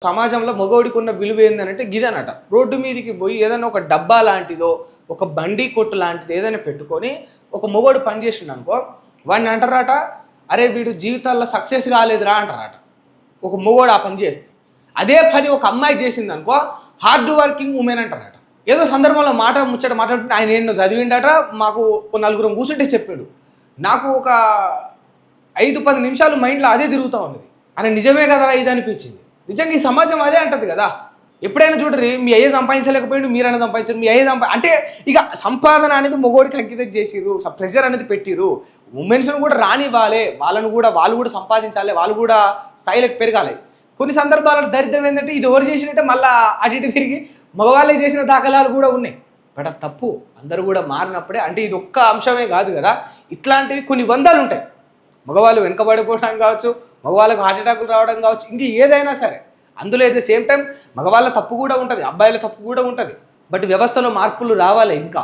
సమాజంలో మగోడికి ఉన్న విలువ ఏందనంటే గిదనట. రోడ్డు మీదకి పోయి ఏదైనా ఒక డబ్బా లాంటిదో, ఒక బండి కొట్టు లాంటిది ఏదైనా పెట్టుకొని ఒక మొగోడు పని చేసిండనుకో, వాడిని అంటారట, అరే వీడు జీవితాల్లో సక్సెస్ కాలేదురా అంటారట. ఒక మొగోడు ఆ పని చేస్తే. అదే పని ఒక అమ్మాయి చేసిందనుకో, హార్డ్ వర్కింగ్ ఉమెన్ అంటారట. ఏదో సందర్భంలో ముచ్చట మాట్లాడుతుంటే ఆయన ఎన్నో చదివిండట, మాకు నలుగురం కూర్చుంటే చెప్పాడు. నాకు ఒక 5-10 నిమిషాలు మైండ్లో అదే తిరుగుతూ ఉన్నది. అని నిజమే కదరా ఇది అనిపించింది. నిజంగా ఈ సమాజం అదే అంటది కదా. ఎప్పుడైనా చూడరి, మీ అయ్యే సంపాదించలేకపోయాడు, మీరైనా సంపాదించారు, మీ అయ్యే అంటే ఇక సంపాదన అనేది మొగోడికి అంకితం చేసిర్రు, ప్రెజర్ అనేది పెట్టిర్రు. ఉమెన్స్ను కూడా రానివ్వాలి, వాళ్ళు కూడా సంపాదించాలి, వాళ్ళు కూడా స్థాయిలకు పెరగాలి. కొన్ని సందర్భాలలో దరిద్రం ఏంటంటే ఇది ఎవరు చేసినట్టే మళ్ళీ అటు ఇటు తిరిగి మగవాళ్ళే చేసిన దాఖలాలు కూడా ఉన్నాయి. బట్ అది తప్పు. అందరూ కూడా మారినప్పుడే, అంటే ఇది ఒక్క అంశమే కాదు కదా, ఇట్లాంటివి కొన్ని వందలు ఉంటాయి. మగవాళ్ళు వెనుకబడిపోవడం కావచ్చు, మగవాళ్ళకు హార్ట్ అటాకులు రావడం కావచ్చు, ఇంక ఏదైనా సరే అందులో ఎట్ ద సేమ్ టైం మగవాళ్ళ తప్పు కూడా ఉంటుంది, అబ్బాయిల తప్పు కూడా ఉంటుంది. బట్ వ్యవస్థలో మార్పులు రావాలి ఇంకా.